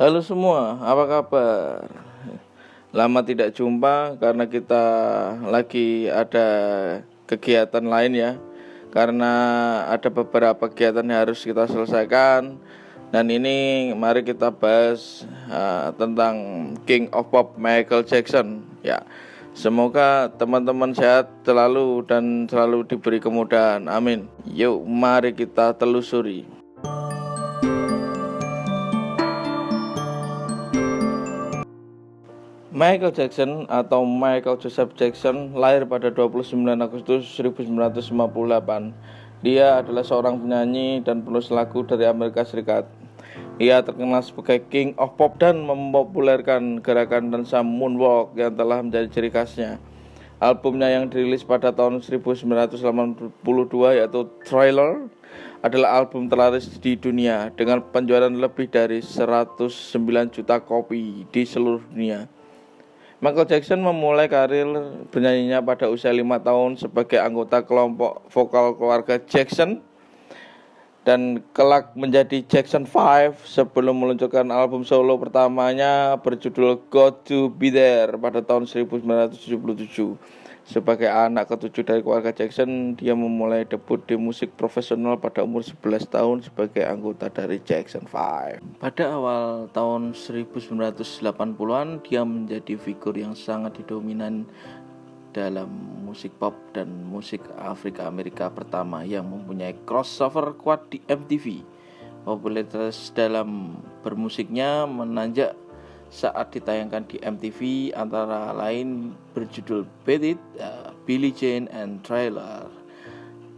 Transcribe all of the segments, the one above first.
Halo semua, apa kabar? Lama tidak jumpa karena kita lagi ada kegiatan lain ya. Karena ada beberapa kegiatan yang harus kita selesaikan. Dan ini mari kita bahas tentang King of Pop Michael Jackson ya. Semoga teman-teman sehat selalu dan selalu diberi kemudahan. Amin. Yuk mari kita telusuri. Michael Jackson atau Michael Joseph Jackson lahir pada 29 Agustus 1958. Dia adalah seorang penyanyi dan penulis lagu dari Amerika Serikat. Ia terkenal sebagai King of Pop dan mempopulerkan gerakan dansa moonwalk yang telah menjadi ciri khasnya. Albumnya yang dirilis pada tahun 1982 yaitu Thriller adalah album terlaris di dunia dengan penjualan lebih dari 109 juta kopi di seluruh dunia. Michael Jackson memulai karir bernyanyinya pada usia 5 tahun sebagai anggota kelompok vokal keluarga Jackson dan kelak menjadi Jackson 5 sebelum meluncurkan album solo pertamanya berjudul Got to Be There pada tahun 1977. Sebagai anak ketujuh dari keluarga Jackson, dia memulai debut di musik profesional pada umur 11 tahun sebagai anggota dari Jackson 5. Pada awal tahun 1980-an, dia menjadi figur yang sangat dominan dalam musik pop dan musik Afrika Amerika pertama yang mempunyai crossover kuat di MTV. Popularitas dalam bermusiknya menanjak saat ditayangkan di MTV, antara lain berjudul Beat It, Billie Jean, and Thriller.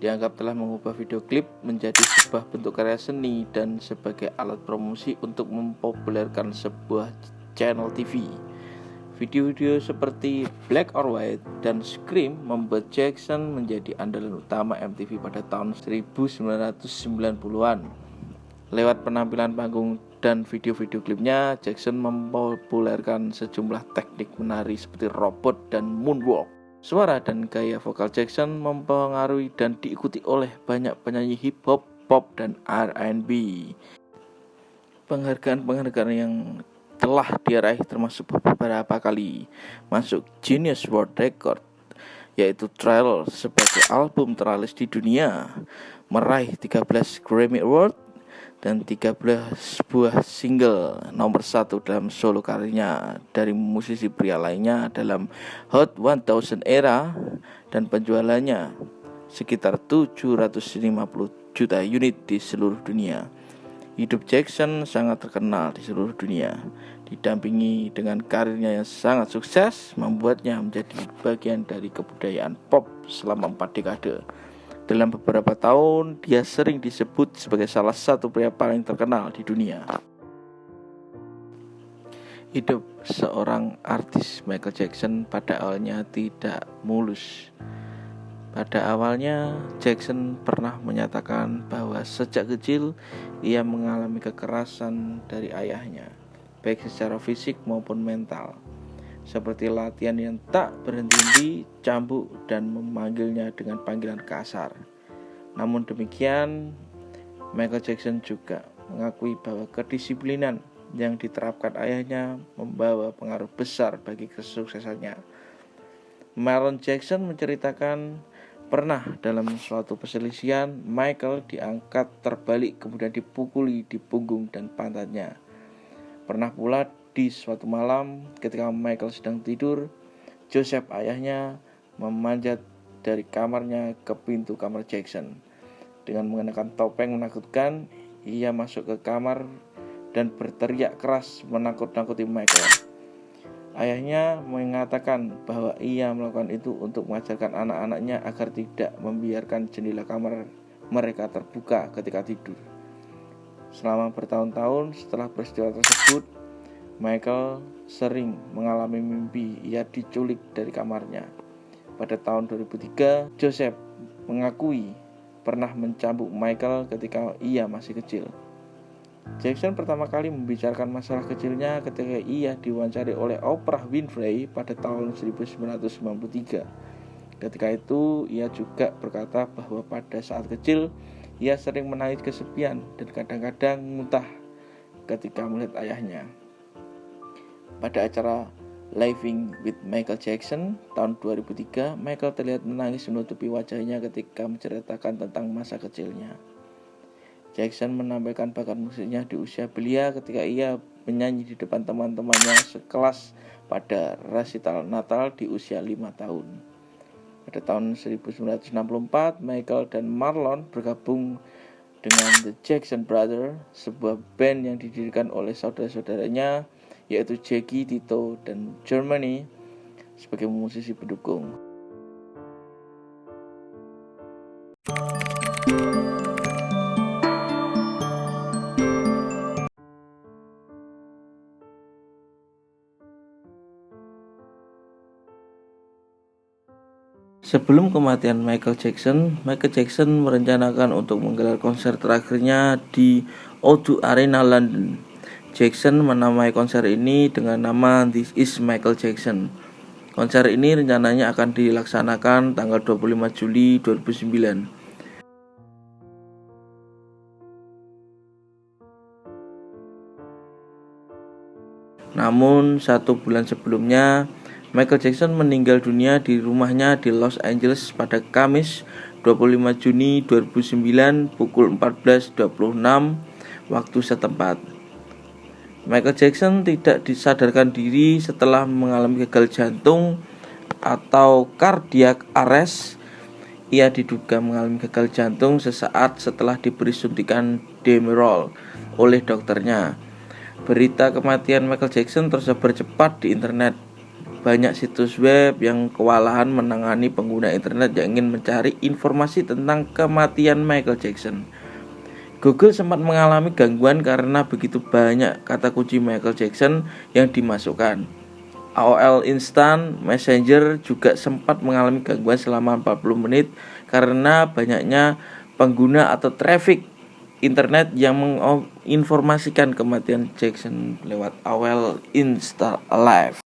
Dianggap telah mengubah video klip menjadi sebuah bentuk karya seni dan sebagai alat promosi untuk mempopulerkan sebuah channel TV. Video-video seperti Black or White dan Scream membuat Jackson menjadi andalan utama MTV pada tahun 1990-an. Lewat penampilan panggung dan video-video klipnya, Jackson mempopulerkan sejumlah teknik menari seperti robot dan moonwalk. Suara dan gaya vokal Jackson mempengaruhi dan diikuti oleh banyak penyanyi hip hop, pop, dan R&B. Penghargaan yang telah dia raih termasuk beberapa kali masuk Guinness World Record, yaitu Thriller sebagai album terlaris di dunia, meraih 13 Grammy Award dan 13 buah single nomor 1 dalam solo karirnya dari musisi pria lainnya dalam Hot 1000 era, dan penjualannya sekitar 750 juta unit di seluruh dunia. Hidup Jackson sangat terkenal di seluruh dunia, didampingi dengan karirnya yang sangat sukses, membuatnya menjadi bagian dari kebudayaan pop selama 4 dekade. Dalam beberapa tahun, dia sering disebut sebagai salah satu pria paling terkenal di dunia. Hidup seorang artis Michael Jackson pada awalnya tidak mulus. Pada awalnya, Jackson pernah menyatakan bahwa sejak kecil ia mengalami kekerasan dari ayahnya, baik secara fisik maupun mental, seperti latihan yang tak berhenti, cambuk, dan memanggilnya dengan panggilan kasar. Namun demikian, Michael Jackson juga mengakui bahwa kedisiplinan yang diterapkan ayahnya membawa pengaruh besar bagi kesuksesannya. Marlon Jackson menceritakan pernah dalam suatu perselisihan, Michael diangkat terbalik kemudian dipukuli di punggung dan pantatnya. Pernah pula di suatu malam ketika Michael sedang tidur, Joseph ayahnya memanjat dari kamarnya ke pintu kamar Jackson. Dengan mengenakan topeng menakutkan, ia masuk ke kamar dan berteriak keras menakut-nakuti Michael. Ayahnya mengatakan bahwa ia melakukan itu untuk mengajarkan anak-anaknya agar tidak membiarkan jendela kamar mereka terbuka ketika tidur. Selama bertahun-tahun setelah peristiwa tersebut, Michael sering mengalami mimpi ia diculik dari kamarnya. Pada tahun 2003, Joseph mengakui pernah mencambuk Michael ketika ia masih kecil. Jackson pertama kali membicarakan masalah kecilnya ketika ia diwawancari oleh Oprah Winfrey pada tahun 1993. Ketika itu, ia juga berkata bahwa pada saat kecil, ia sering menangis kesepian dan kadang-kadang muntah ketika melihat ayahnya. Pada acara Living with Michael Jackson tahun 2003, Michael terlihat menangis menutupi wajahnya ketika menceritakan tentang masa kecilnya. Jackson menampilkan bakat musiknya di usia belia ketika ia menyanyi di depan teman-temannya sekelas pada resital Natal di usia 5 tahun. Pada tahun 1964, Michael dan Marlon bergabung dengan The Jackson Brothers, sebuah band yang didirikan oleh saudara-saudaranya yaitu Jackie, Tito, dan Germany sebagai musisi pendukung. Sebelum kematian Michael Jackson merencanakan untuk menggelar konser terakhirnya di O2 Arena London. Jackson menamai konser ini dengan nama This Is Michael Jackson. Konser ini rencananya akan dilaksanakan tanggal 25 Juli 2009. Namun 1 bulan sebelumnya, Michael Jackson meninggal dunia di rumahnya di Los Angeles pada Kamis 25 Juni 2009 pukul 14.26 waktu setempat. Michael Jackson tidak disadarkan diri setelah mengalami gagal jantung atau cardiac arrest. Ia diduga mengalami gagal jantung sesaat setelah diberi suntikan Demerol oleh dokternya. Berita kematian Michael Jackson tersebar cepat di internet. Banyak situs web yang kewalahan menangani pengguna internet yang ingin mencari informasi tentang kematian Michael Jackson. Google sempat mengalami gangguan karena begitu banyak kata kunci Michael Jackson yang dimasukkan. AOL Instant Messenger juga sempat mengalami gangguan selama 40 menit karena banyaknya pengguna atau traffic internet yang menginformasikan kematian Jackson lewat AOL Instant Live.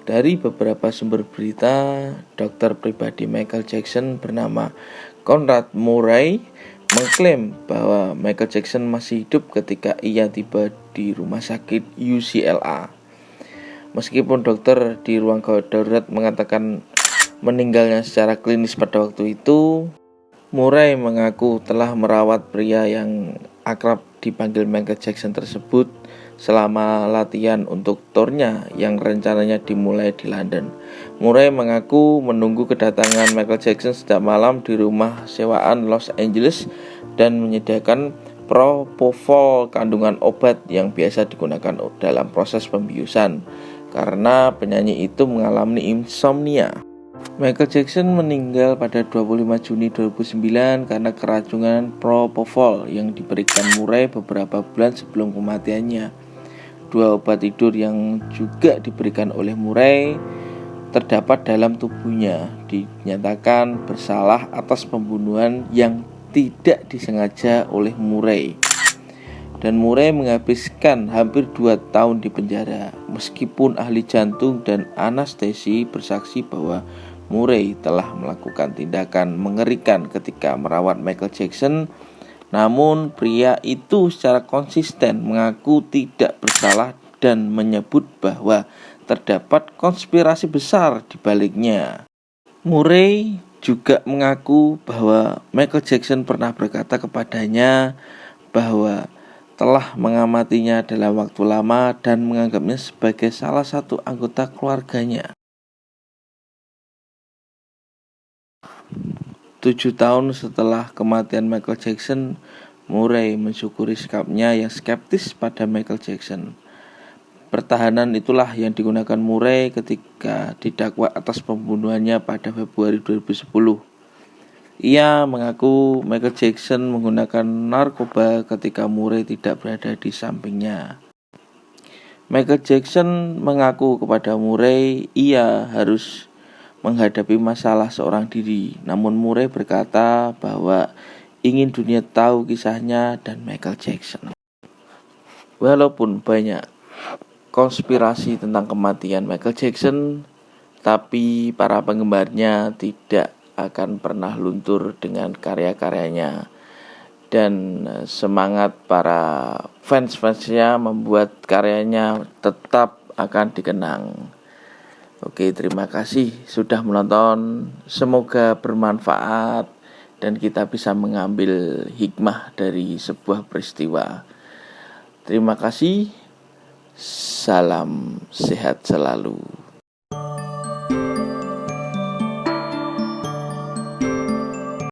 Dari beberapa sumber berita, dokter pribadi Michael Jackson bernama Conrad Murray mengklaim bahwa Michael Jackson masih hidup ketika ia tiba di rumah sakit UCLA. Meskipun dokter di ruang gawat darurat mengatakan meninggalnya secara klinis pada waktu itu, Murray mengaku telah merawat pria yang akrab dipanggil Michael Jackson tersebut selama latihan untuk turnya yang rencananya dimulai di London. Murray mengaku menunggu kedatangan Michael Jackson sejak malam di rumah sewaan Los Angeles dan menyediakan propofol, kandungan obat yang biasa digunakan dalam proses pembiusan karena penyanyi itu mengalami insomnia. Michael Jackson meninggal pada 25 Juni 2009 karena keracunan propofol yang diberikan Murray beberapa bulan sebelum kematiannya. 2 obat tidur yang juga diberikan oleh Murray terdapat dalam tubuhnya. Dinyatakan bersalah atas pembunuhan yang tidak disengaja oleh Murray. Dan Murray menghabiskan hampir 2 tahun di penjara. Meskipun ahli jantung dan anestesi bersaksi bahwa Murray telah melakukan tindakan mengerikan ketika merawat Michael Jackson, namun pria itu secara konsisten mengaku tidak bersalah dan menyebut bahwa terdapat konspirasi besar di baliknya. Murray juga mengaku bahwa Michael Jackson pernah berkata kepadanya bahwa telah mengamatinya dalam waktu lama dan menganggapnya sebagai salah satu anggota keluarganya. 7 tahun setelah kematian Michael Jackson, Murray mensyukuri sikapnya yang skeptis pada Michael Jackson. Pertahanan itulah yang digunakan Murray ketika didakwa atas pembunuhannya pada Februari 2010. Ia mengaku Michael Jackson menggunakan narkoba ketika Murray tidak berada di sampingnya. Michael Jackson mengaku kepada Murray ia harus menghadapi masalah seorang diri. Namun Murray berkata bahwa ingin dunia tahu kisahnya dan Michael Jackson. Walaupun banyak konspirasi tentang kematian Michael Jackson, tapi para penggemarnya tidak akan pernah luntur dengan karya-karyanya. Dan semangat para fans-fansnya membuat karyanya tetap akan dikenang. Oke, terima kasih sudah menonton. Semoga bermanfaat dan kita bisa mengambil hikmah dari sebuah peristiwa. Terima kasih. Salam sehat selalu.